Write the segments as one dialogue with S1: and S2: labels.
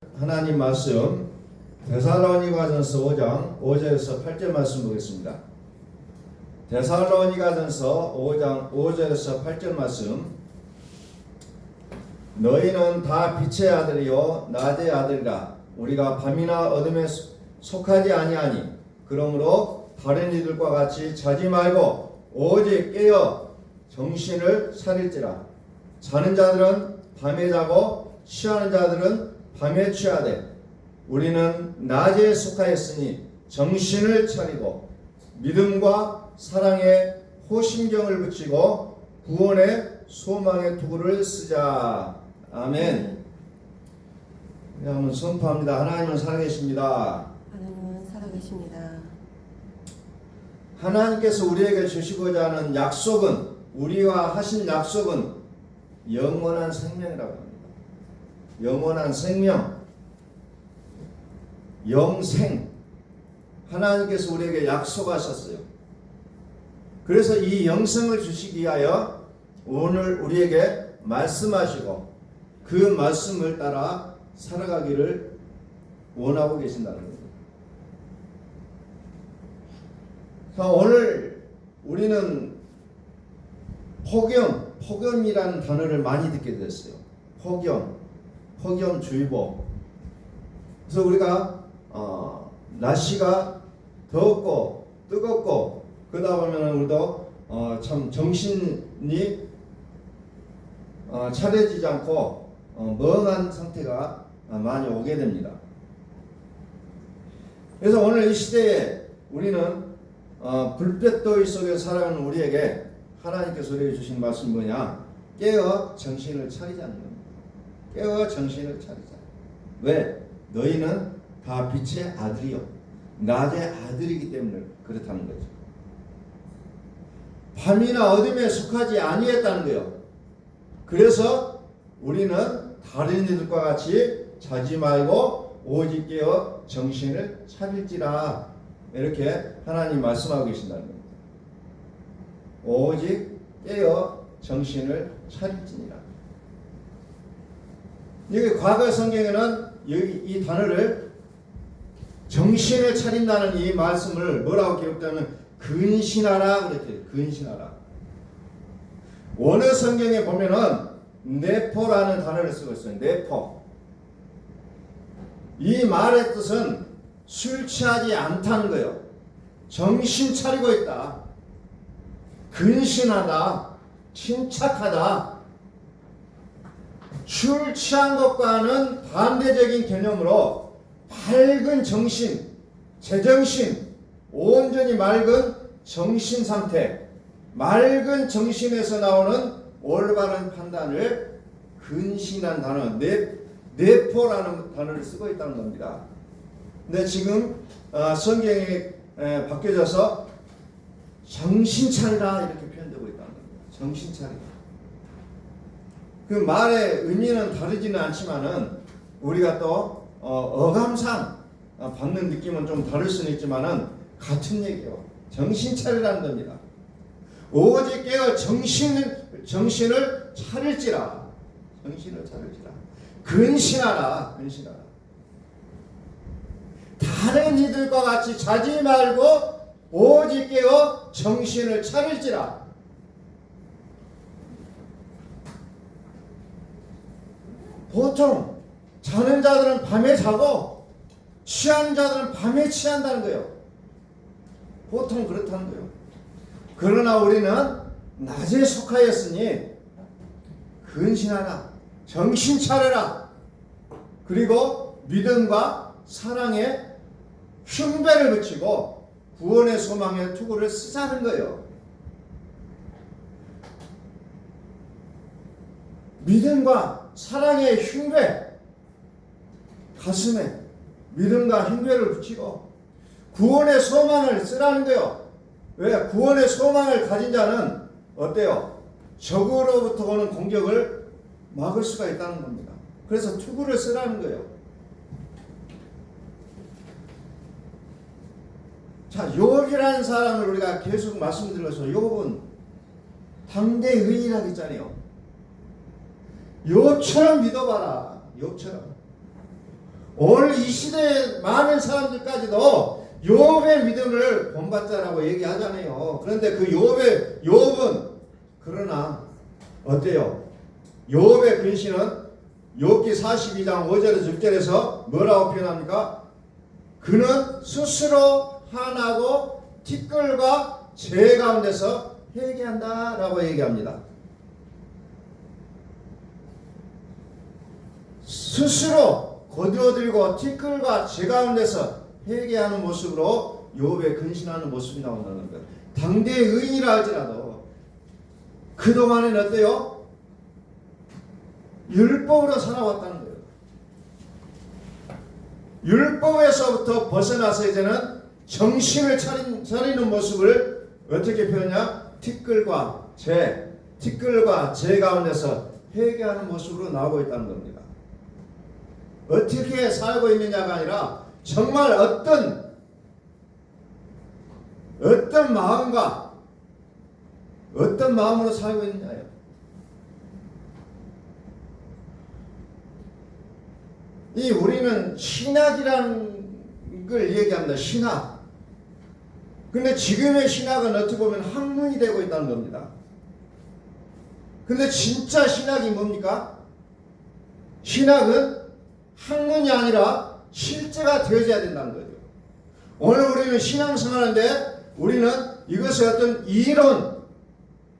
S1: 하나님 말씀 데살로니가전서 5장 5절에서 8절 말씀 보겠습니다. 데살로니가전서 5장 5절에서 8절 말씀. 너희는 다 빛의 아들이요 낮의 아들이라. 우리가 밤이나 어둠에 속하지 아니하니 그러므로 다른 이들과 같이 자지 말고 오직 깨어 정신을 차릴지라. 자는 자들은 밤에 자고 취하는 자들은 밤에 취하되 우리는 낮에 속하였으니 정신을 차리고 믿음과 사랑에 호심경을 붙이고 구원의 소망의 투구를 쓰자. 아멘. 한번 선포합니다. 하나님은 살아계십니다.
S2: 하나님은 살아계십니다.
S1: 하나님께서 우리에게 주시고자 하는 약속은, 우리와 하신 약속은 영원한 생명이라고 합니다. 영원한 생명, 영생, 하나님께서 우리에게 약속하셨어요. 그래서 이 영생을 주시기 위하여 오늘 우리에게 말씀하시고 그 말씀을 따라 살아가기를 원하고 계신다는 겁니다. 자, 오늘 우리는 폭염이라는 단어를 많이 듣게 됐어요. 폭염주의보. 그래서 우리가 날씨가 덥고 뜨겁고 그러다 보면 우리도 참 정신이 차려지지 않고 멍한 상태가 많이 오게 됩니다. 그래서 오늘 이 시대에 우리는 불볕더위 속에 살아가는 우리에게 하나님께서 우리에게 주신 말씀이 뭐냐? 깨어 정신을 차리자는 겁니다. 깨어 정신을 차리자. 왜? 너희는 다 빛의 아들이요 낮의 아들이기 때문에 그렇다는 거죠. 밤이나 어둠에 속하지 아니했다는 거예요. 그래서 우리는 다른 이들과 같이 자지 말고 오직 깨어 정신을 차릴지라. 이렇게 하나님 말씀하고 계신다는 겁니다. 오직 깨어 정신을 차릴지니라. 여기 과거 성경에는 여기 이 단어를 정신을 차린다는 이 말씀을 뭐라고 기록되면 근신하라 그랬대요. 근신하라. 원어 성경에 보면은 네포라는 단어를 쓰고 있어요. 네포. 이 말의 뜻은 술 취하지 않다는 거예요. 정신 차리고 있다. 근신하다. 침착하다. 술 취한 것과는 반대적인 개념으로 밝은 정신, 제정신, 온전히 맑은 정신 상태, 맑은 정신에서 나오는 올바른 판단을 근신한 단어, 네포라는 단어를 쓰고 있다는 겁니다. 근데 지금 성경이 바뀌어져서 정신 차리라 이렇게 표현되고 있다는 겁니다. 정신 차리라. 그 말의 의미는 다르지는 않지만은 우리가 또 어감상 받는 느낌은 좀 다를 수는 있지만은 같은 얘기예요. 정신 차리라는 겁니다. 오직 깨어 정신을 차릴지라. 정신을 차릴지라. 근신하라. 근신하라. 다른 이들과 같이 자지 말고 오직 깨어 정신을 차릴지라. 보통 자는 자들은 밤에 자고 취하는 자들은 밤에 취한다는 거예요. 보통 그렇다는 거예요. 그러나 우리는 낮에 속하였으니 근신하라. 정신 차려라. 그리고 믿음과 사랑에 흉배를 붙이고 구원의 소망의 투구를 쓰자는 거예요. 믿음과 사랑의 흉배, 가슴에 믿음과 흉배를 붙이고 구원의 소망을 쓰라는 거예요. 왜? 구원의 소망을 가진 자는 어때요? 적으로부터 오는 공격을 막을 수가 있다는 겁니다. 그래서 투구를 쓰라는 거예요. 자, 욥이라는 사람을 우리가 계속 말씀드려서 욥은 당대 의인이라고 했잖아요. 욥처럼 믿어봐라. 욥처럼. 오늘 이 시대에 많은 사람들까지도 욥의 믿음을 본받자라고 얘기하잖아요. 그런데 그 욥은 그러나 어때요? 욥의 근신은 욥기 42장 5절에서 6절에서 뭐라고 표현합니까? 그는 스스로 한하고 티끌과 죄 가운데서 회개한다라고 얘기합니다. 스스로 거두어들이고 티끌과 죄 가운데서 회개하는 모습으로 욥의 근신하는 모습이 나온다는 거예요. 당대의 의인이라 할지라도 그동안에는 어때요? 율법으로 살아왔다는 거예요. 율법에서부터 벗어나서 이제는 정신을 차리는 모습을 어떻게 표현하냐? 티끌과 죄 가운데서 회개하는 모습으로 나오고 있다는 겁니다. 어떻게 살고 있느냐가 아니라 정말 어떤 마음과 어떤 마음으로 살고 있느냐예요. 우리는 신학이라는 걸 얘기합니다. 신학. 근데 지금의 신학은 어떻게 보면 학문이 되고 있다는 겁니다. 근데 진짜 신학이 뭡니까? 신학은 학문이 아니라 실제가 되어져야 된다는 거죠. 오늘 우리는 신앙생활하는데 우리는 이것을 어떤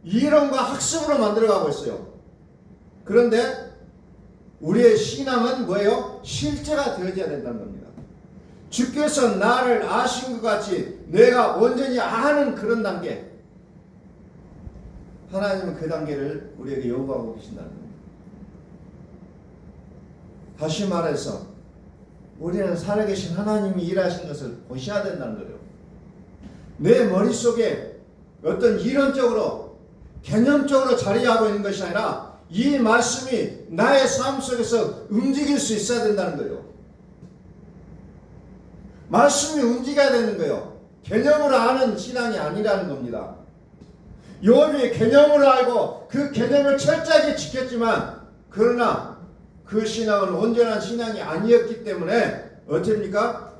S1: 이론과 학습으로 만들어가고 있어요. 그런데 우리의 신앙은 뭐예요? 실제가 되어져야 된다는 겁니다. 주께서 나를 아신 것 같이 내가 온전히 아는 그런 단계, 하나님은 그 단계를 우리에게 요구하고 계신다는 겁니다. 다시 말해서 우리는 살아계신 하나님이 일하신 것을 보셔야 된다는 거예요. 내 머릿속에 어떤 이론적으로 개념적으로 자리하고 있는 것이 아니라 이 말씀이 나의 삶 속에서 움직일 수 있어야 된다는 거예요. 말씀이 움직여야 되는 거예요. 개념으로 아는 신앙이 아니라는 겁니다. 욥이 개념으로 알고 그 개념을 철저하게 지켰지만 그러나 그 신앙은 온전한 신앙이 아니었기 때문에 어떻습니까?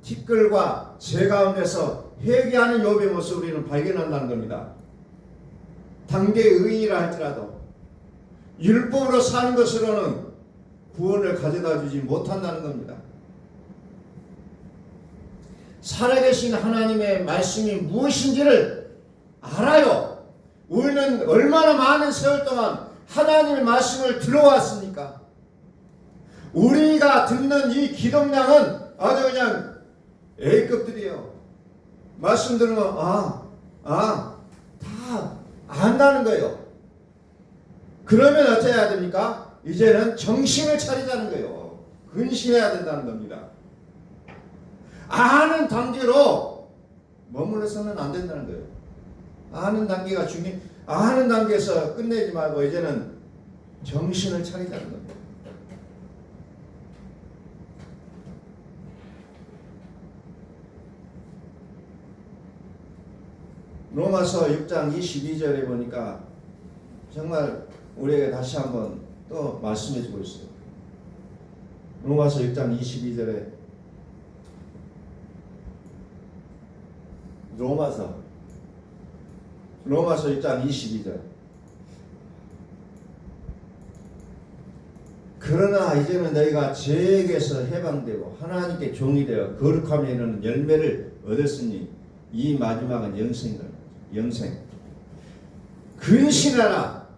S1: 티끌과 죄 가운데서 회개하는 욥의 모습을 우리는 발견한다는 겁니다. 당대의 의인이라 할지라도 율법으로 사는 것으로는 구원을 가져다 주지 못한다는 겁니다. 살아계신 하나님의 말씀이 무엇인지를 알아요. 우리는 얼마나 많은 세월 동안 하나님의 말씀을 들어왔습니까? 우리가 듣는 이 기독량은 아주 그냥 A급들이에요. 말씀 들으면 다 안다는 거예요. 그러면 어떻게 해야 됩니까? 이제는 정신을 차리자는 거예요. 근신해야 된다는 겁니다. 아는 단계로 머물러서는 안 된다는 거예요. 아는 단계가 아는 단계에서 끝내지 말고 이제는 정신을 차리자는 겁니다. 로마서 6장 22절에 보니까 정말 우리에게 다시 한번 또 말씀해 주고 있어요. 로마서 6장 22절에 로마서 6장 22절 그러나 이제는 너희가 죄에게서 해방되고 하나님께 종이 되어 거룩함에 이르는 열매를 얻었으니 이 마지막은 영생이다. 영생. 근신하라.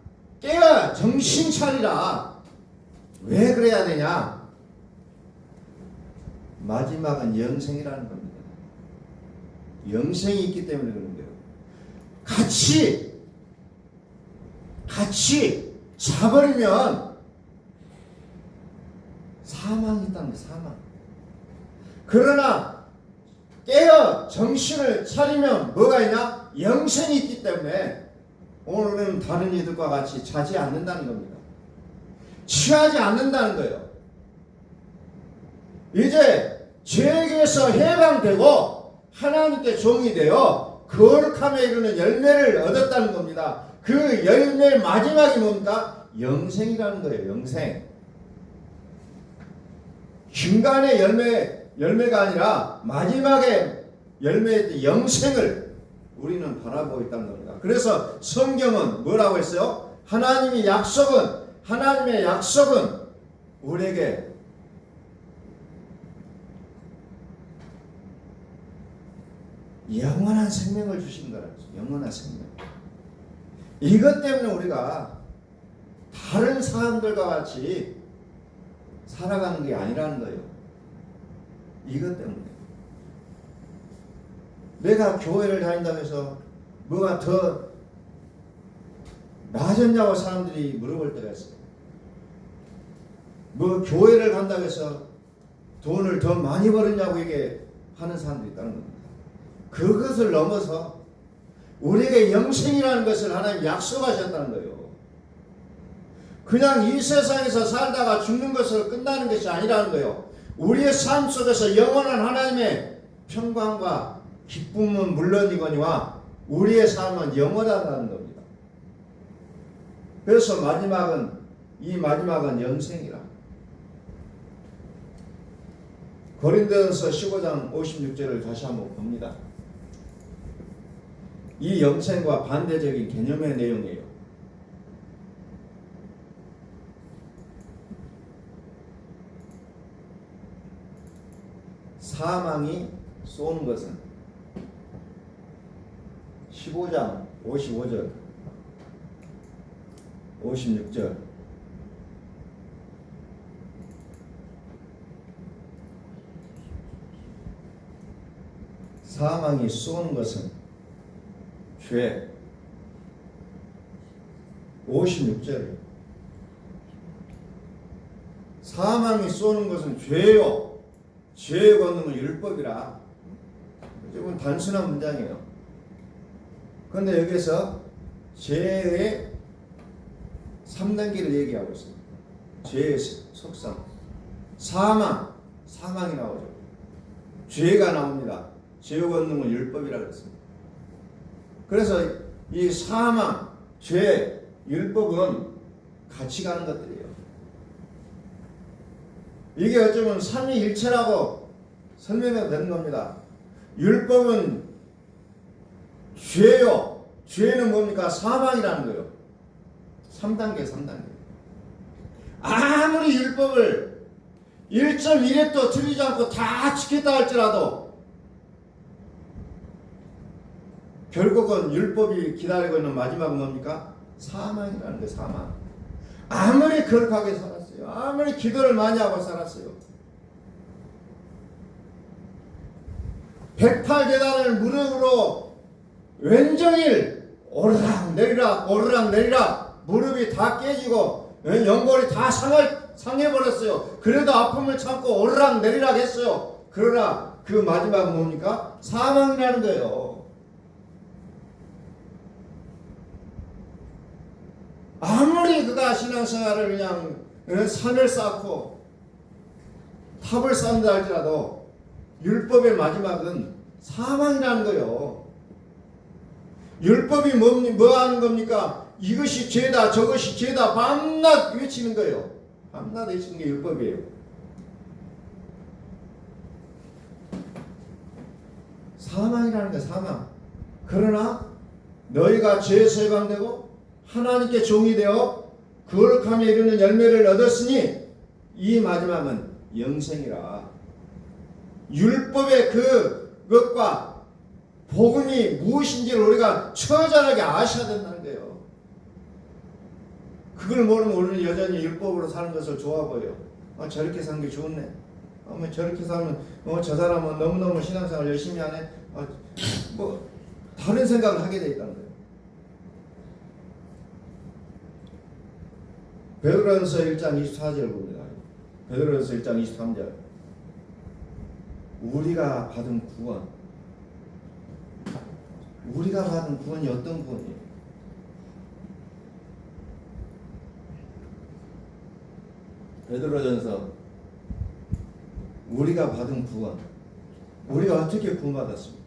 S1: 깨어 정신 차리라. 왜 그래야 되냐? 마지막은 영생이라는 겁니다. 영생이 있기 때문에 그런 거예요. 같이 자버리면 사망이 있다는 거예요. 사망. 그러나 깨어 정신을 차리면 뭐가 있냐? 영생이 있기 때문에 오늘은 다른 이들과 같이 자지 않는다는 겁니다. 취하지 않는다는 거예요. 이제 죄에게서 해방되고 하나님께 종이 되어 거룩함에 이르는 열매를 얻었다는 겁니다. 그 열매 마지막이 뭡니까? 영생이라는 거예요. 영생. 중간의 열매가 아니라 마지막에 열매의 영생을 우리는 바라보고 있다는 겁니다. 그래서 성경은 뭐라고 했어요? 하나님의 약속은 우리에게 영원한 생명을 주신 거라고. 영원한 생명. 이것 때문에 우리가 다른 사람들과 같이 살아가는 게 아니라는 거예요. 이것 때문에. 내가 교회를 다닌다고 해서 뭐가 더 나아졌냐고 사람들이 물어볼 때가 있어요. 뭐 교회를 간다고 해서 돈을 더 많이 벌었냐고 이게 하는 사람들이 있다는 겁니다. 그것을 넘어서 우리에게 영생이라는 것을 하나님 약속하셨다는 거예요. 그냥 이 세상에서 살다가 죽는 것으로 끝나는 것이 아니라는 거예요. 우리의 삶 속에서 영원한 하나님의 평강과 기쁨은 물론이거니와 우리의 삶은 영원하다는 겁니다. 그래서 이 마지막은 영생이라. 고린도전서 15장 56절을 다시 한번 봅니다. 이 영생과 반대적인 개념의 내용이에요. 사망이 쏘는 것은 15장 55절 56절 사망이 쏘는 것은 죄 56절 사망이 쏘는 것은 죄요. 죄의 권능은 율법이라. 조금 단순한 문장이에요. 그런데 여기서 죄의 3단계를 얘기하고 있어요. 죄의 속성 사망이 나오죠. 죄가 나옵니다. 죄의 권능은 율법이라 그랬습니다. 그래서 이 사망, 죄, 율법은 같이 가는 것들이에요. 이게 어쩌면 삼위일체라고 설명해도 되는 겁니다. 율법은 죄요. 죄는 뭡니까? 사망이라는 거예요. 3단계. 아무리 율법을 1.1획도 틀리지 않고 다 지켰다 할지라도 결국은 율법이 기다리고 있는 마지막은 뭡니까? 사망이라는 거예요. 사망. 아무리 거룩하게 살았어요. 아무리 기도를 많이 하고 살았어요. 108계단을 무릎으로 왼종일 오르락 내리락 무릎이 다 깨지고 연골이 다 상해버렸어요. 그래도 아픔을 참고 오르락 내리락 했어요. 그러나 그 마지막은 뭡니까? 사망이라는 거예요. 아무리 그가 신앙생활을 그냥 산을 쌓고 탑을 쌓는다 할지라도 율법의 마지막은 사망이라는 거예요. 율법이 뭐 하는 겁니까? 이것이 죄다 저것이 죄다 밤낮 외치는 거예요. 밤낮 외치는 게 율법이에요. 사망이라는 거예요. 사망. 그러나 너희가 죄에서 해방되고 하나님께 종이 되어 거룩함에 이르는 열매를 얻었으니 이 마지막은 영생이라. 율법의 그것과 복음이 무엇인지를 우리가 처절하게 아셔야 된다는 거예요. 그걸 모르면 우리는 여전히 율법으로 사는 것을 좋아 보여요. 저렇게 사는 게 좋네. 저렇게 살면 저 사람은 너무너무 신앙생활 열심히 하네. 뭐 다른 생각을 하게 돼 있다는 거예요. 베드로전서 1장 24절 봅니다. 베드로전서 1장 23절. 우리가 받은 구원이 어떤 구원이에요? 베드로전서 우리가 받은 구원. 우리가 어떻게 구원받았습니까?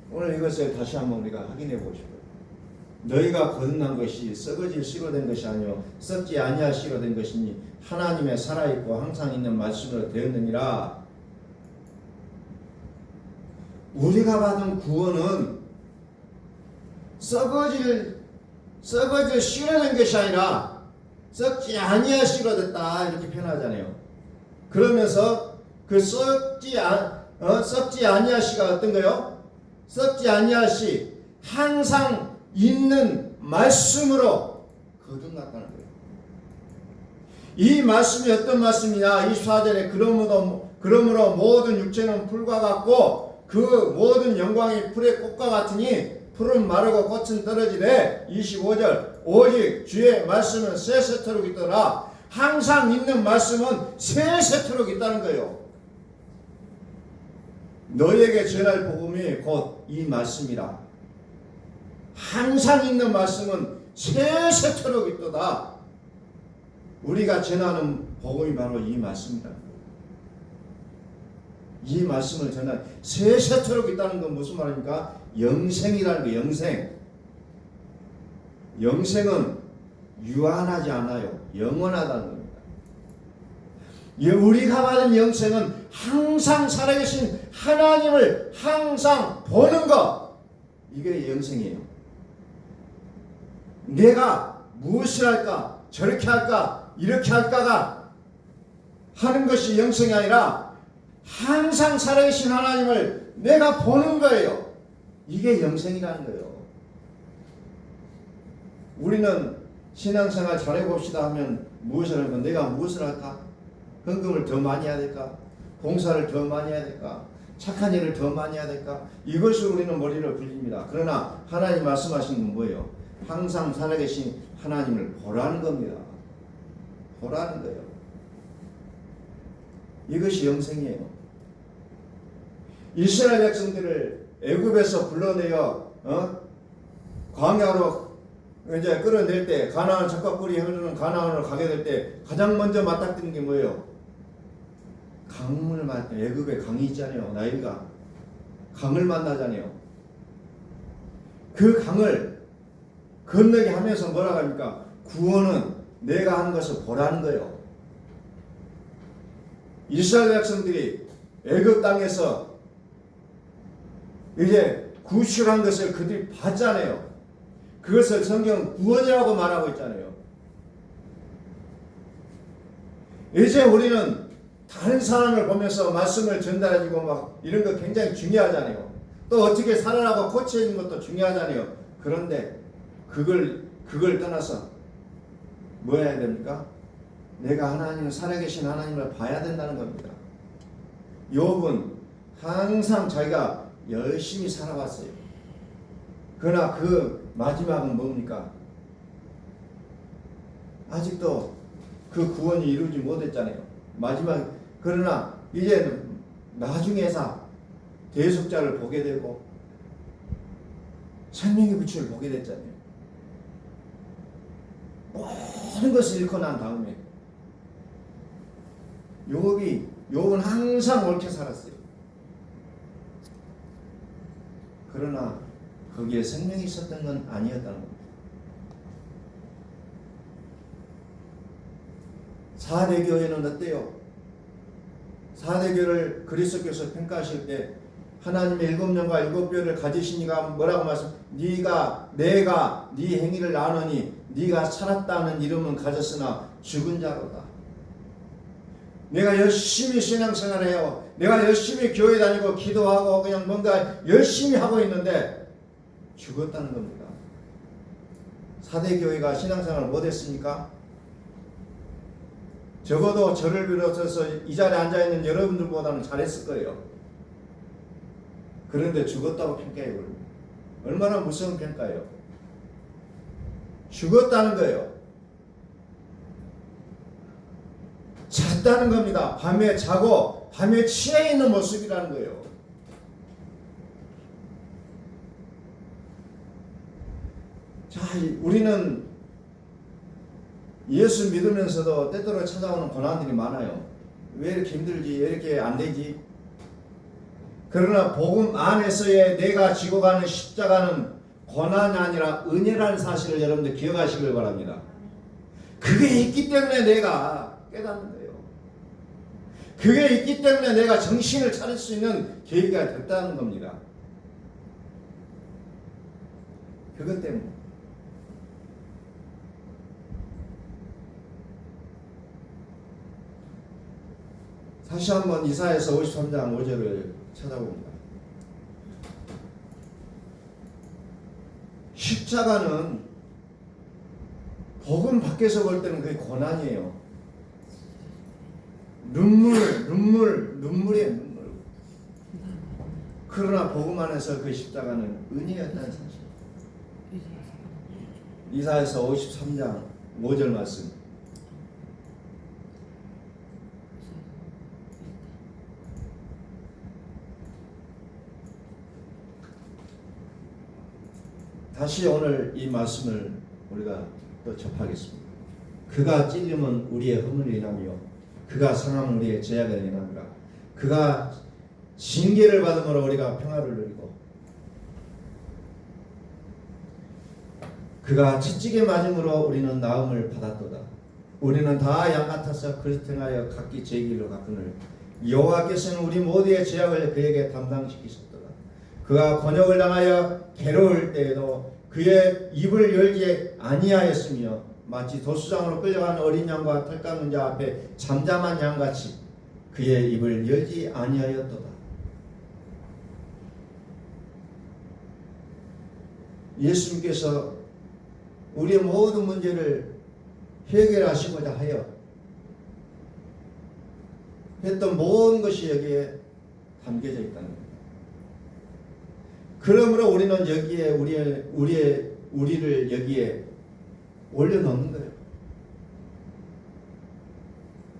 S1: 오늘 이것을 다시 한번 우리가 확인해 보고 싶어요. 너희가 거듭난 것이 썩어질 씨로 된 것이 아니요 썩지 아니할 씨로 된 것이니 하나님의 살아있고 항상 있는 말씀으로 되었느니라. 우리가 받은 구원은 썩어질 씨로 된 것이 아니라 썩지 아니할 씨로 됐다 이렇게 표현하잖아요. 그러면서 그 썩지 아니할 씨가 어떤 거요? 썩지 아니할 씨, 항상 있는 말씀으로 거듭났다는 거예요. 이 말씀이 어떤 말씀이냐? 24절에 그러므로 모든 육체는 풀과 같고 그 모든 영광이 풀의 꽃과 같으니 풀은 마르고 꽃은 떨어지되 25절 오직 주의 말씀은 세세토록 있더라. 항상 있는 말씀은 세세토록 있다는 거예요. 너희에게 전할 복음이 곧 이 말씀이라. 항상 있는 말씀은 세세토록 있도다. 우리가 전하는 복음이 바로 이 말씀이다. 이 말씀을 전한 세세토록 있다는 건 무슨 말입니까? 영생이라는 거. 영생은 유한하지 않아요. 영원하다는 겁니다. 우리가 받은 영생은 항상 살아계신 하나님을 항상 보는 것. 이게 영생이에요. 내가 무엇을 할까? 저렇게 할까? 이렇게 할까가 하는 것이 영생이 아니라 항상 살아계신 하나님을 내가 보는 거예요. 이게 영생이라는 거예요. 우리는 신앙생활 잘해봅시다 하면 무엇을 할까? 내가 무엇을 할까? 헌금을 더 많이 해야 될까? 봉사를 더 많이 해야 될까? 착한 일을 더 많이 해야 될까? 이것을 우리는 머리를 굴립니다. 그러나 하나님 말씀하신 건 뭐예요? 항상 살아계신 하나님을 보라는 겁니다. 보라는 거예요. 이것이 영생이에요. 이스라엘 백성들을 애굽에서 불러내어 광야로 이제 끌어낼 때 가나안 적과꿀이 흐르는 가나안으로 가게 될 때 가장 먼저 맞닥뜨린 게 뭐예요? 강을 애굽에 강이 있잖아요. 나일가 강을 만나잖아요. 그 강을 건너게 하면서 뭐라고 합니까? 구원은 내가 하는 것을 보라는 거예요. 이스라엘 백성들이 애굽 땅에서 이제 구출한 것을 그들이 봤잖아요. 그것을 성경 구원이라고 말하고 있잖아요. 이제 우리는 다른 사람을 보면서 말씀을 전달해주고 막 이런 거 굉장히 중요하잖아요. 또 어떻게 살아나고 고쳐지는 것도 중요하잖아요. 그런데 그걸 떠나서 뭐 해야 됩니까? 내가 하나님을 살아계신 하나님을 봐야 된다는 겁니다. 욥은 항상 자기가 열심히 살아왔어요. 그러나 그 마지막은 뭡니까? 아직도 그 구원이 이루지 못했잖아요. 그러나 이제 나중에서 대속자를 보게 되고 생명의 빛을 보게 됐잖아요. 모든 것을 잃고 난 다음에 욥은 항상 옳게 살았어요. 그러나 거기에 생명이 있었던 건 아니었다는 겁니다. 4대 교회는 어때요? 4대 교회를 그리스도께서 평가하실 때 하나님의 7년과 7별을 가지시니가 뭐라고 내가 네 행위를 아노니 네가 살았다는 이름은 가졌으나 죽은 자로다. 내가 열심히 신앙생활해요. 내가 열심히 교회 다니고 기도하고 그냥 뭔가 열심히 하고 있는데 죽었다는 겁니다. 4대 교회가 신앙생활을 못했습니까? 적어도 저를 비롯해서 이 자리에 앉아있는 여러분들보다는 잘했을 거예요. 그런데 죽었다고 평가해요. 얼마나 무서운 평가예요. 죽었다는 거예요. 잤다는 겁니다. 밤에 자고 밤에 취해 있는 모습이라는 거예요. 자, 우리는 예수 믿으면서도 때때로 찾아오는 고난들이 많아요. 왜 이렇게 힘들지? 왜 이렇게 안 되지? 그러나 복음 안에서의 내가 지고 가는 십자가는 고난이 아니라 은혜라는 사실을 여러분들 기억하시길 바랍니다. 그게 있기 때문에 내가 깨닫는 거예요. 그게 있기 때문에 내가 정신을 차릴 수 있는 계기가 됐다는 겁니다. 그것 때문에. 다시 한번 이사야서 53장 5절을 찾아봅니다. 십자가는 복음 밖에서 볼 때는 그게 고난이에요. 눈물이에요, 눈물. 그러나 복음 안에서 그 십자가는 은혜였다는 사실. 이사야서 53장 5절 말씀. 다시 오늘 이 말씀을 우리가 또 접하겠습니다. 그가 찔림은 우리의 허물을 인하며 그가 상함은 우리의 죄악을 인하니라. 그가 징계를 받음으로 우리가 평화를 누리고 그가 채찍에 맞음으로 우리는 나음을 받았도다. 우리는 다 양 같아서 그릇 행하여 각기 제 길로 갔거늘 여호와께서는 우리 모두의 죄악을 그에게 담당시키셨도다. 그가 곤욕을 당하여 괴로울 때에도 그의 입을 열지 아니하였으며 마치 도수장으로 끌려가는 어린 양과 털 깎는 자 앞에 잠잠한 양같이 그의 입을 열지 아니하였도다. 예수님께서 우리의 모든 문제를 해결하시고자 하여 했던 모든 것이 여기에 담겨져 있다는 겁니다. 그러므로 우리는 여기에 우리를 여기에 올려놓는 거예요.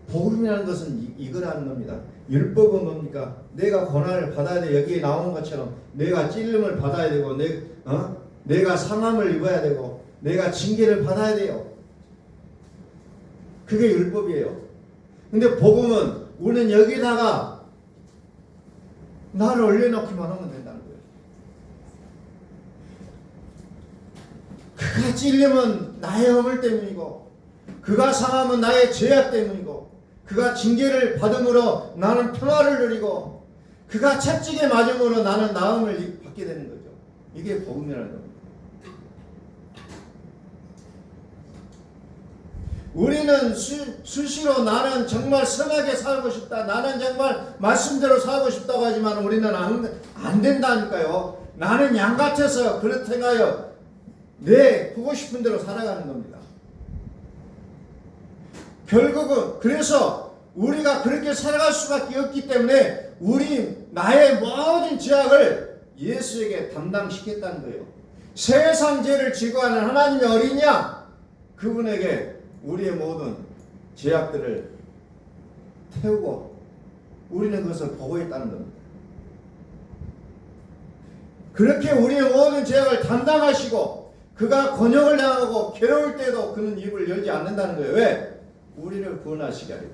S1: 복음이라는 것은 이거라는 겁니다. 율법은 뭡니까? 내가 고난을 받아야 돼. 여기에 나오는 것처럼 내가 찔림을 받아야 되고 내가 상함을 입어야 되고 내가 징계를 받아야 돼요. 그게 율법이에요. 근데 복음은 우리는 여기다가 나를 올려놓기만 하면 된다는 거예요. 그가 찔림은 나의 허물 때문이고 그가 상함은 나의 죄악 때문이고 그가 징계를 받음으로 나는 평화를 누리고 그가 채찍에 맞음으로 나는 나음을 받게 되는 거죠. 이게 복음이라는 겁니다. 우리는 수시로 나는 정말 선하게 살고 싶다. 나는 정말 말씀대로 살고 싶다고 하지만 우리는 안 된다니까요. 나는 양 같아서 그릇 행하여 내 보고 싶은 대로 살아가는 겁니다. 결국은 그래서 우리가 그렇게 살아갈 수밖에 없기 때문에 나의 모든 죄악을 예수에게 담당시켰다는 거예요. 세상 죄를 지고 하는 하나님의 어린 양 그분에게 우리의 모든 죄악들을 태우고 우리는 그것을 보고 있다는 겁니다. 그렇게 우리의 모든 죄악을 담당하시고 그가 곤욕을 당하고 괴로울 때도 그는 입을 열지 않는다는 거예요. 왜? 우리를 구원하시기 위하여.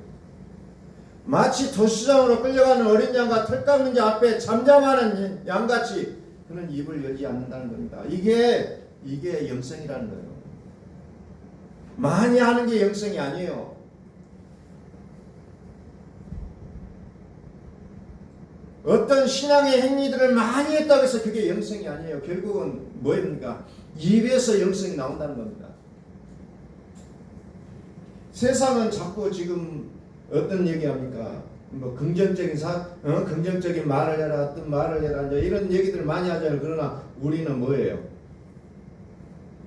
S1: 마치 도수장으로 끌려가는 어린 양과 털 깎는 자 앞에 잠잠하는 양같이 그는 입을 열지 않는다는 겁니다. 이게 영성이라는 거예요. 많이 하는 게 영성이 아니에요. 어떤 신앙의 행위들을 많이 했다고 해서 그게 영성이 아니에요. 결국은 뭐입니까? 입에서 영성이 나온다는 겁니다. 세상은 자꾸 지금 어떤 얘기합니까? 뭐 긍정적인 말을 해라, 어떤 말을 해라, 이런 얘기들을 많이 하잖아요. 그러나 우리는 뭐예요?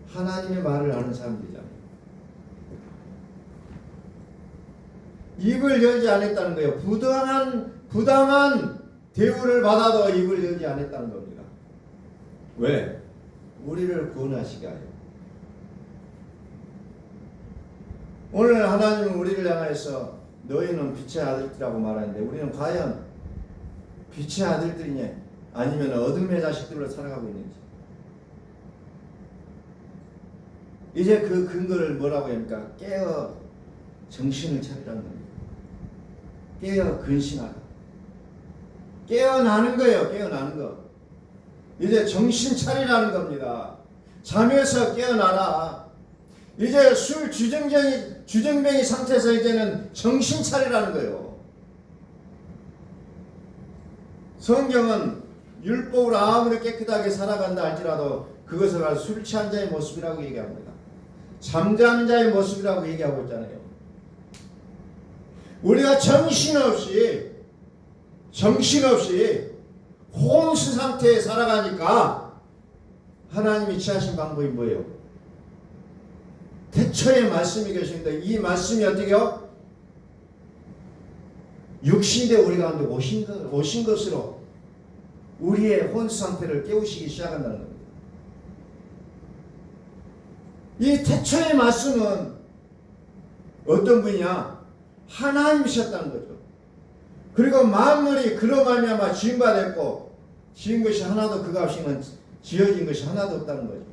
S1: 하나님의 말을 하는 사람들이잖아요. 입을 열지 않았다는 거예요. 부당한 대우를 받아도 입을 열지 않았다는 겁니다. 왜? 우리를 구원하시게 하여. 오늘 하나님은 우리를 향해서 너희는 빛의 아들들이라고 말하는데 우리는 과연 빛의 아들들이냐 아니면 어둠의 자식들로 살아가고 있는지. 이제 그 근거를 뭐라고 합니까? 깨어 정신을 차리라는 겁니다. 깨어 근신하라. 깨어나는 거예요. 깨어나는 거. 이제 정신 차리라는 겁니다. 잠에서 깨어나라. 이제 술 주정뱅이 상태에서 이제는 정신 차리라는 거예요. 성경은 율법으로 아무리 깨끗하게 살아간다 할지라도 그것을 술 취한 자의 모습이라고 얘기합니다. 잠자는 자의 모습이라고 얘기하고 있잖아요. 우리가 정신없이 혼수 상태에 살아가니까 하나님이 취하신 방법이 뭐예요? 태초에 말씀이 계신데 이 말씀이 어떻게요? 육신대 우리 가운데 오신 것으로 우리의 혼수 상태를 깨우시기 시작한다는 겁니다. 이 태초의 말씀은 어떤 분이냐? 하나님이셨다는 거죠. 그리고 만물이 그로 말미암아 지음바 됐고 지은 것이 하나도 그가 없이는 지어진 것이 하나도 없다는 거죠.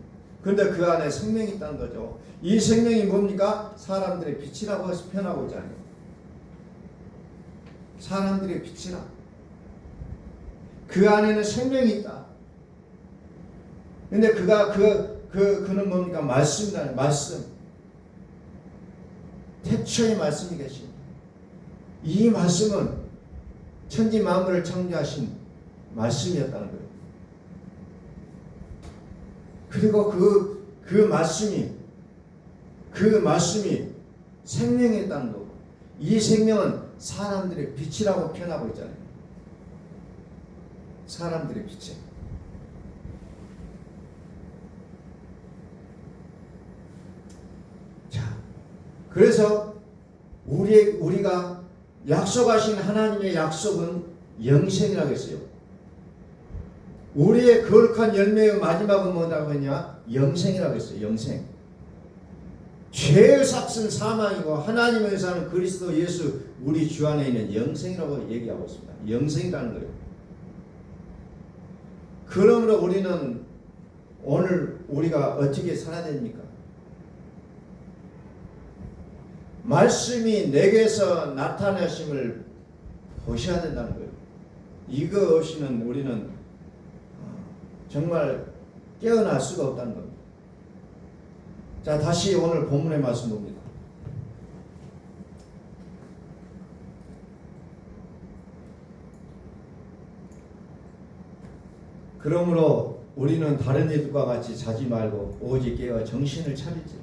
S1: 그런데 그 안에 생명이 있다는 거죠. 이 생명이 뭡니까? 사람들의 빛이라고 해서 표현하고 있잖아요. 사람들의 빛이라. 그 안에는 생명이 있다. 근데 그는 뭡니까? 말씀이다. 말씀. 태초의 말씀이 계십니다. 이 말씀은 천지 만물을 창조하신 말씀이었다는 거예요. 그리고 그 말씀이 생명이었다는 거고, 이 생명은 사람들의 빛이라고 표현하고 있잖아요. 사람들의 빛이. 자, 그래서 우리가 약속하신 하나님의 약속은 영생이라고 했어요. 우리의 거룩한 열매의 마지막은 뭐라고 했냐? 영생이라고 했어요. 영생. 죄의 삭은 사망이고 하나님의 사는 그리스도 예수 우리 주 안에 있는 영생이라고 얘기하고 있습니다. 영생이라는 거예요. 그러므로 우리는 오늘 우리가 어떻게 살아야 됩니까? 말씀이 내게서 나타나심을 보셔야 된다는 거예요. 이거 없이는 우리는 정말 깨어날 수가 없다는 겁니다. 자, 다시 오늘 본문의 말씀 봅니다. 그러므로 우리는 다른 이들과 같이 자지 말고 오직 깨어 정신을 차리지.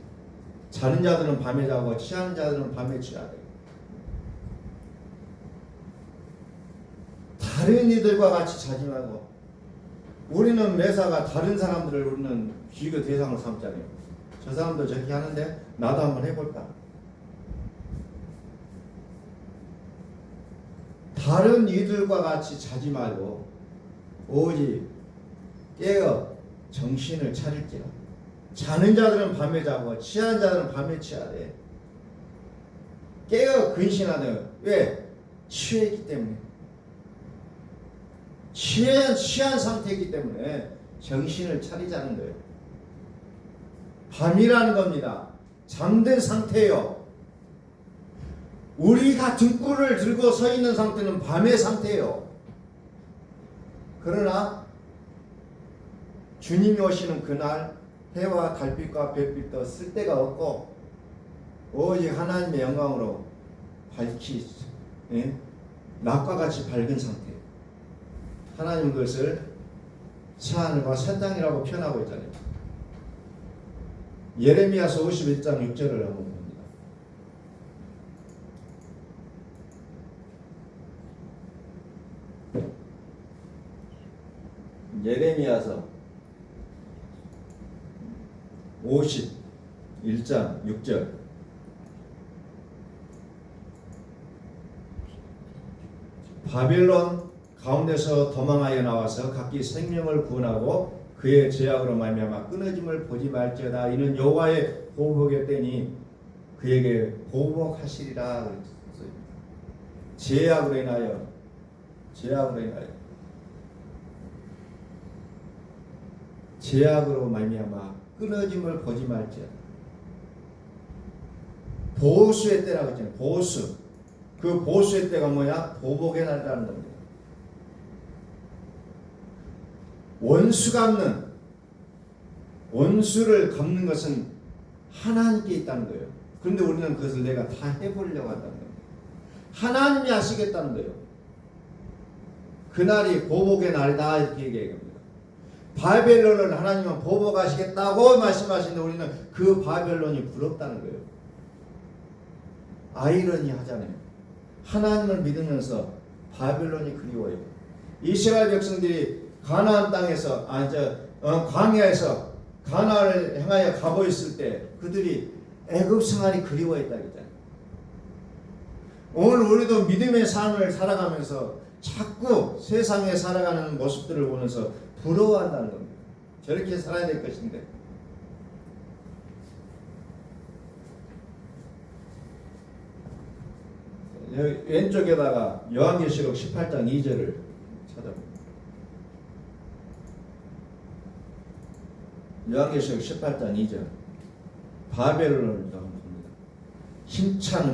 S1: 자는 자들은 밤에 자고 취하는 자들은 밤에 취하되. 다른 이들과 같이 자지 말고. 우리는 매사가 다른 사람들을 우리는 비교 대상으로 삼잖아요. 저 사람도 저렇게 하는데 나도 한번 해볼까. 다른 이들과 같이 자지 말고 오직 깨어 정신을 차릴지라. 자는 자들은 밤에 자고 취하는 자들은 밤에 취하되. 깨어 근신하되. 왜? 취했기 때문에. 취한 상태이기 때문에 정신을 차리자는 거예요. 밤이라는 겁니다. 잠든 상태예요. 우리가 등불을 들고 서 있는 상태는 밤의 상태예요. 그러나 주님이 오시는 그날 해와 달빛과 별빛도 쓸 데가 없고 오직 하나님의 영광으로 낮과 같이 밝은 상태. 하나님은 그것을 새하늘과 새 땅이라고 표현하고 있잖아요. 예레미야서 51장 6절을 한번 봅니다. 예레미야서 51장 6절. 바벨론 가운데서 도망하여 나와서 각기 생명을 구원하고 그의 죄악으로 말미암아 끊어짐을 보지 말지어다. 이는 여호와의 보복의 때니 그에게 보복하시리라. 죄악으로 인하여 죄악으로 말미암아 끊어짐을 보지 말지어다. 보수의 때라고 했잖아요. 보수. 그 보수의 때가 뭐냐? 보복의 날이라는 겁니다. 원수 갚는, 원수를 갚는 것은 하나님께 있다는 거예요. 그런데 우리는 그것을 내가 다 해보려고 한다는 거예요. 하나님이 하시겠다는 거예요. 그날이 보복의 날이다 이렇게 얘기합니다. 바벨론을 하나님은 보복하시겠다고 말씀하시는데 우리는 그 바벨론이 부럽다는 거예요. 아이러니 하잖아요. 하나님을 믿으면서 바벨론이 그리워요. 이스라엘 백성들이 가나안 땅에서 광야에서 가나안을 향하여 가고 있을 때 그들이 애굽 생활이 그리워했다 그랬잖아요. 오늘 우리도 믿음의 삶을 살아가면서 자꾸 세상에 살아가는 모습들을 보면서 부러워한다는 겁니다. 저렇게 살아야 될 것인데. 여기 왼쪽에다가 요한계시록 18장 2절을 찾아봅니다. 요한계시록 18장 2절 바벨론을 봅니다. 힘찬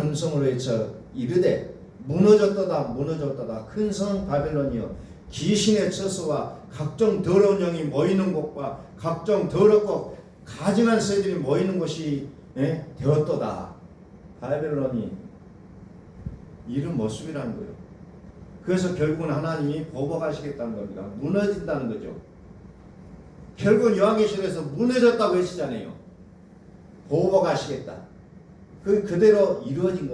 S1: 음성으로 외쳐 이르되 무너졌도다 무너졌도다 큰 성 바벨론이여 귀신의 처소와 각종 더러운 영이 모이는 곳과 각종 더럽고 가증한 새들이 모이는 곳이 되었도다. 바벨론이 이런 모습이라는 거예요. 그래서 결국은 하나님이 보복하시겠다는 겁니다. 무너진다는 거죠. 결국은 요한계시록에서 무너졌다고 했잖아요. 보복하시겠다. 그대로 이루어진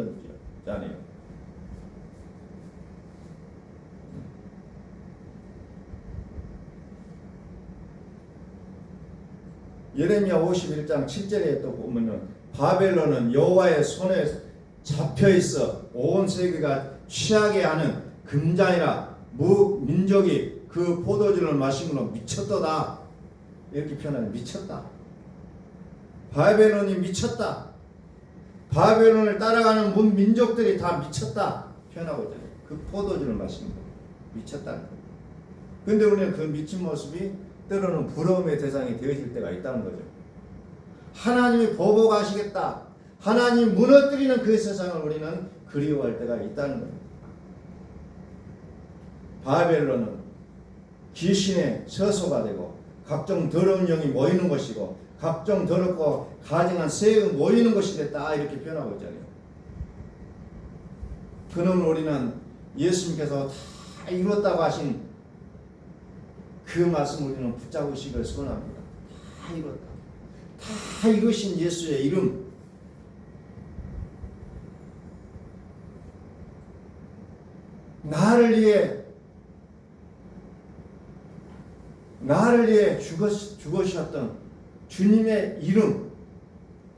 S1: 거잖아요. 예레미야 51장 7절에 또 보면은 바벨론은 여호와의 손에 잡혀 있어 온 세계가 취하게 하는 금장이라 민족이 그 포도주를 마심으로 미쳤도다. 이렇게 표현하는 미쳤다. 바벨론이 미쳤다. 바벨론을 따라가는 민족들이 다 미쳤다 표현하고 있잖아요. 그 포도주를 마시는 거 미쳤다는 거예요. 그런데 우리는 그 미친 모습이 때로는 부러움의 대상이 되어질 때가 있다는 거죠. 하나님이 보복하시겠다. 하나님 무너뜨리는 그 세상을 우리는 그리워할 때가 있다는 겁니다. 바벨론은 귀신의 처소가 되고 각종 더러운 영이 모이는 것이고 각종 더럽고 가증한 새가 모이는 것이 됐다 이렇게 표현하고 있잖아요. 그는 우리는 예수님께서 다 이뤘다고 하신 그 말씀 우리는 붙잡으시기를 소원합니다. 다 이뤘다. 다 이루신 예수의 이름 나를 위해 죽으셨던 주님의 이름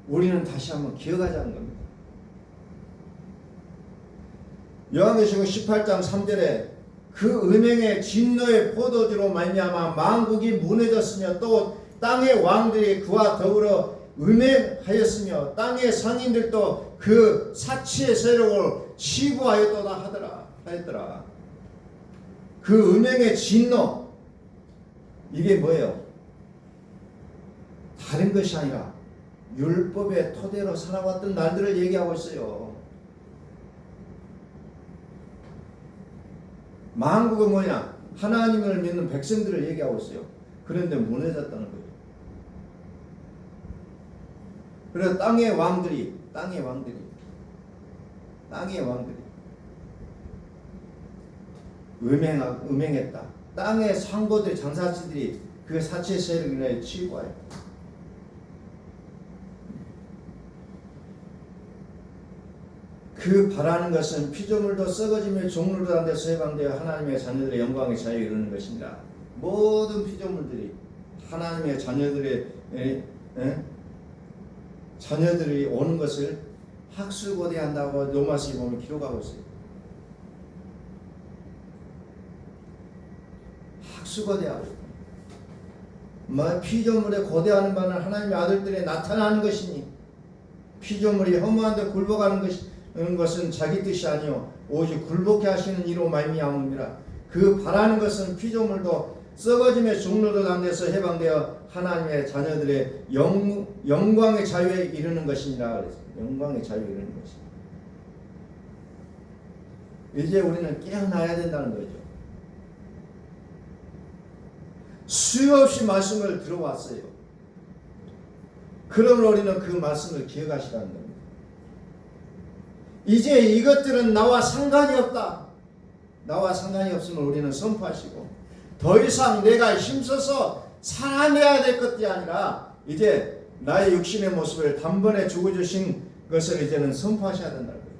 S1: 우리는 다시 한번 기억하자는 겁니다. 요한계시록 18장 3절에 그 은행의 진노의 포도주로 말미암아 만국이 무너졌으며 또 땅의 왕들이 그와 더불어 음행하였으며 땅의 상인들도 그 사치의 세력을 치부하였도다 하였더라. 그 음행의 진노 이게 뭐예요? 다른 것이 아니라 율법의 토대로 살아왔던 날들을 얘기하고 있어요. 만국은 뭐냐? 하나님을 믿는 백성들을 얘기하고 있어요. 그런데 무너졌다는 거예요. 그래서 땅의 왕들이 음행했다. 땅의 상고들 장사치들이 그 사치의 세력을 치고하여 그 바라는 것은 피조물도 썩어지며 종류도 한 데서 해방되어 하나님의 자녀들의 영광의 자유에 이르는 것입니다. 모든 피조물들이 하나님의 자녀들이 오는 것을 학술고대한다고 로마서에 보면 기록하고 있어요. 학술고대하고 있다. 피조물에 고대하는 바는 하나님의 아들들이 나타나는 것이니 피조물이 허무한데 굴복하는 것은 자기 뜻이 아니요 오직 굴복해 하시는 이로 말미암음이라. 그 바라는 것은 피조물도 썩어짐의 종로를 한 데서 해방되어 하나님의 자녀들의 영광의 자유에 이르는 것이니라. 영광의 자유에 이르는 것이다. 이제 우리는 깨어나야 된다는 거죠. 수없이 말씀을 들어왔어요. 그러면 우리는 그 말씀을 기억하시라는 겁니다. 이제 이것들은 나와 상관이 없다. 나와 상관이 없으면 우리는 선포하시고 더 이상 내가 힘써서 살아내야 될 것이 아니라 이제 나의 육신의 모습을 단번에 죽어주신 것을 이제는 선포하셔야 된다는 거예요.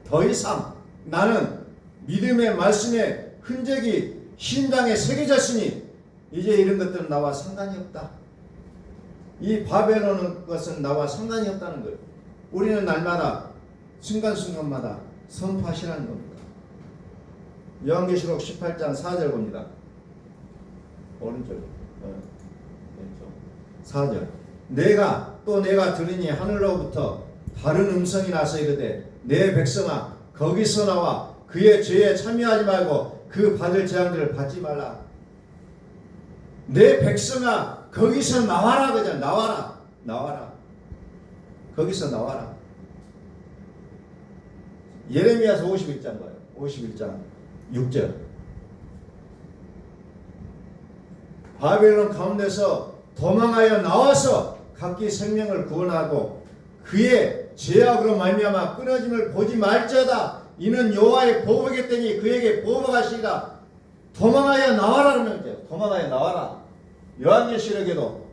S1: 더 이상 나는 믿음의 말씀의 흔적이 심장에 새겨졌으니 이제 이런 것들은 나와 상관이 없다. 이 바벨론은 것은 나와 상관이 없다는 거예요. 우리는 날마다 순간순간마다 선포하시라는 겁니다. 요한계시록 18장 4절 봅니다. 오른쪽 왼쪽 4절 내가 들으니 하늘로부터 다른 음성이 나서 이르되 내 백성아 거기서 나와 그의 죄에 참여하지 말고 그 받을 재앙들을 받지 말라. 내 백성아 거기서 나와라. 그죠? 나와라. 거기서 나와라. 예레미야서 51장 봐요. 51장 6절 바벨론 가운데서 도망하여 나와서 각기 생명을 구원하고 그의 죄악으로 말미암아 끊어짐을 보지 말지어다. 이는 여호와의 보복이겠더니 그에게 보복하시리라. 도망하여 나와라 그러는 거죠. 도망하여 나와라. 요한계시록에도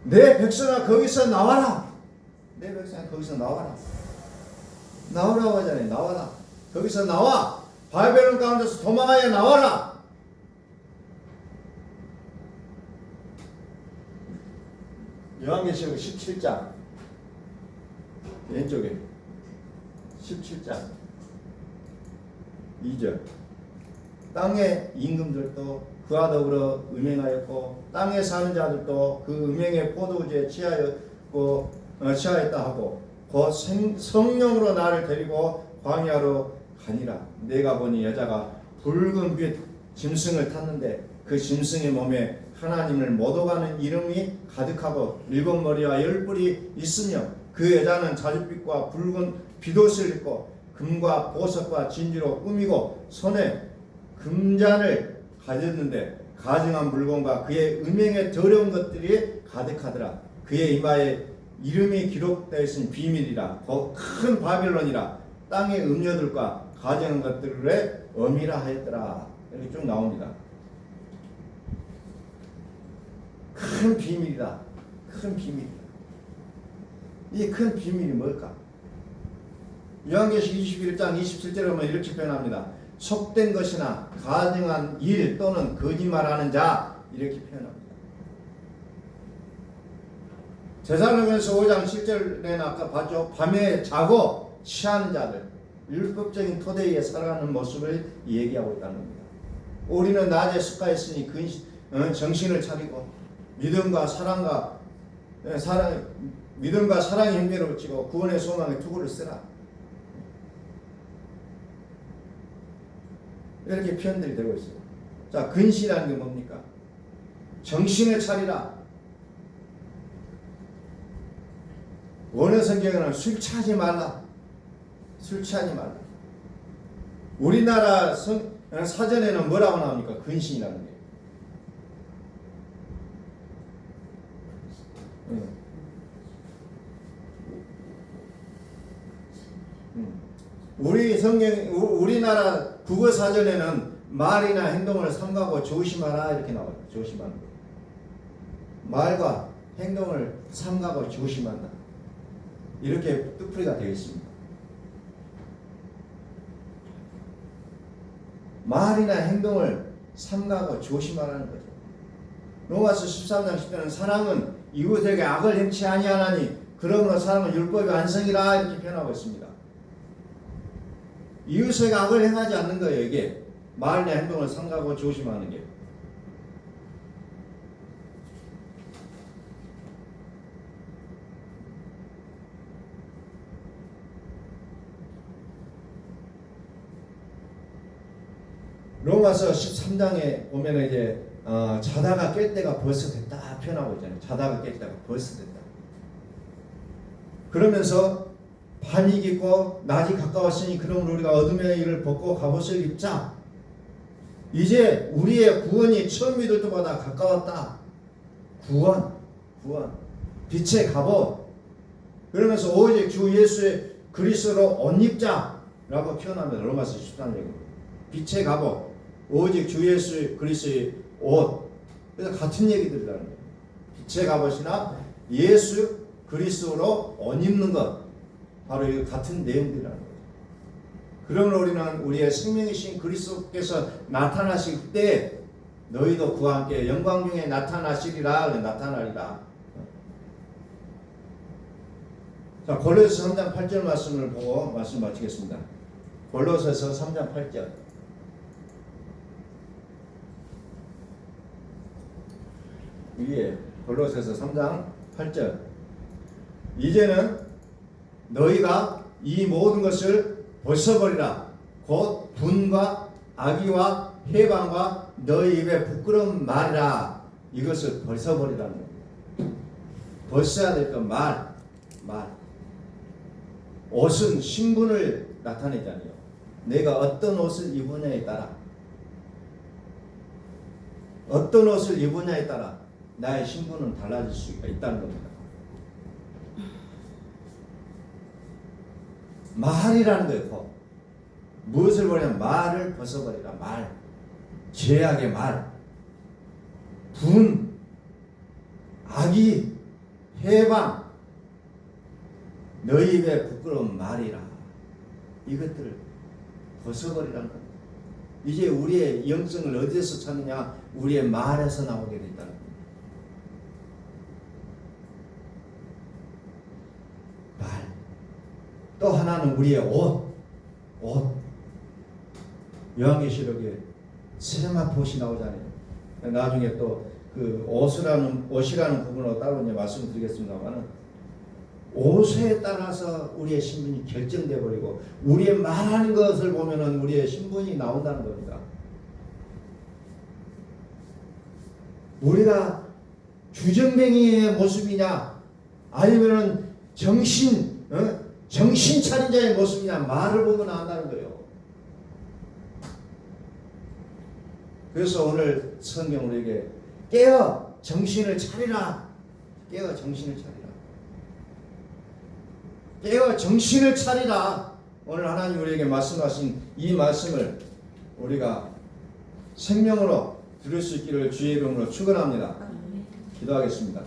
S1: 내 백성아 거기서 나와라. 내 백성아 거기서 나와라. 나오라고 하잖아요. 나와라. 거기서 나와. 바벨론 가운데서 도망하여 나와라. 요한계시록 17장 왼쪽에 17장 2절 땅의 임금들도 그와 더불어 음행하였고 땅에 사는 자들도 그 음행의 포도주에 취하였다 하고 곧 성령으로 나를 데리고 광야로 가니라. 내가 보니 여자가 붉은 빛 짐승을 탔는데 그 짐승의 몸에 하나님을 모독하는 이름이 가득하고 7머리와 10뿔이 있으며 그 여자는 자줏빛과 붉은 빗옷을 입고 금과 보석과 진주로 꾸미고 손에 금잔을 가졌는데 가증한 물건과 그의 음행에 더러운 것들이 가득하더라. 그의 이마에 이름이 기록되어 있은 비밀이라 큰 바벨론이라 땅의 음료들과 가증한 것들의 엄이라 하였더라. 이렇게 쭉 나옵니다. 큰 비밀이다. 큰 비밀이다. 이 큰 비밀이 뭘까? 요한계시록 21장 27절에 보면 이렇게 표현합니다. 속된 것이나 가증한 일 또는 거짓말하는 자 이렇게 표현합니다. 제사장행서 5장 7절에는 아까 봤죠. 밤에 자고 취하는 자들 율법적인 토대 위에 살아가는 모습을 얘기하고 있다는 겁니다. 우리는 낮에 숙가했으니 정신을 차리고 믿음과 사랑의 행위를 붙이고 구원의 소망의 투구를 쓰라. 이렇게 표현들이 되고 있어요. 자, 근시라는 게 뭡니까? 정신을 차리라. 원어 성경에는 술 취하지 말라. 술 취하지 말라. 우리나라 사전에는 뭐라고 나옵니까? 근신이라는 게. 우리나라 국어 사전에는 말이나 행동을 삼가고 조심하라 이렇게 나와요. 조심하는 거. 말과 행동을 삼가고 조심한다. 이렇게 뜻풀이가 되어 있습니다. 말이나 행동을 삼가고 조심하라는 거죠. 로마서 13장 10절은 사랑은 이웃에게 악을 행치 아니하나니 그러므로 사랑은 율법의 완성이라 이렇게 표현하고 있습니다. 이웃에게 악을 행하지 않는 거예요. 이게 말이나 행동을 삼가고 조심하는 게. 로마서 13장에 보면 이제 자다가 깰 때가 벌써 됐다 표현하고 있잖아요. 자다가 깰 때가 벌써 됐다. 그러면서 밤이 깊고 낮이 가까웠으니 그러므로 우리가 어둠의 일을 벗고 갑옷을 입자. 이제 우리의 구원이 처음 믿을 때보다 가까웠다. 구원. 빛의 갑옷. 그러면서 오직 주 예수의 그리스도로 옷 입자라고 표현합니다. 로마서 13장. 빛의 갑옷. 오직 주 예수 그리스도의 옷. 그래서 같은 얘기들이라는 거예요. 빛의 갑옷이나 예수 그리스도로 옷 입는 것. 바로 이 같은 내용들이라는 거예요. 그러므로 우리는 우리의 생명이신 그리스도께서 나타나실 때 너희도 그와 함께 영광 중에 나타나시리라. 나타나리라. 자, 골로새서 3장 8절 말씀을 보고 말씀 마치겠습니다. 골로새서 3장 8절. 위에 골로새서 3장 8절. 이제는 너희가 이 모든 것을 벗어버리라. 곧 분과 악의와 해방과 너희 입에 부끄러운 말이라. 이것을 벗어버리라는 거예요. 벗어야 될 것 말. 옷은 신분을 나타내잖아요. 내가 어떤 옷을 입으냐에 따라 나의 신분은 달라질 수가 있다는 겁니다. 말이라는 거예요. 무엇을 버리냐면 말을 벗어버리라. 말. 죄악의 말. 분. 악의. 해방. 너희 입에 부끄러운 말이라. 이것들을 벗어버리라는 겁니다. 이제 우리의 영성을 어디에서 찾느냐? 우리의 말에서 나오게 된다는 겁니다. 말. 또 하나는 우리의 옷. 요한계시록에 세마포시 나오잖아요. 나중에 또 그 옷이라는 부분으로 따로 이제 말씀드리겠습니다만은 옷에 따라서 우리의 신분이 결정돼 버리고 우리의 말하는 것을 보면은 우리의 신분이 나온다는 겁니다. 우리가 주정뱅이의 모습이냐 아니면은 정신 차린 자의 모습이냐 말을 보면 안다는 거예요. 그래서 오늘 성경 우리에게 깨어 정신을 차리라. 깨어 정신을 차리라. 오늘 하나님 우리에게 말씀하신 이 말씀을 우리가 생명으로 들을 수 있기를 주의 이름으로 축원합니다. 기도하겠습니다.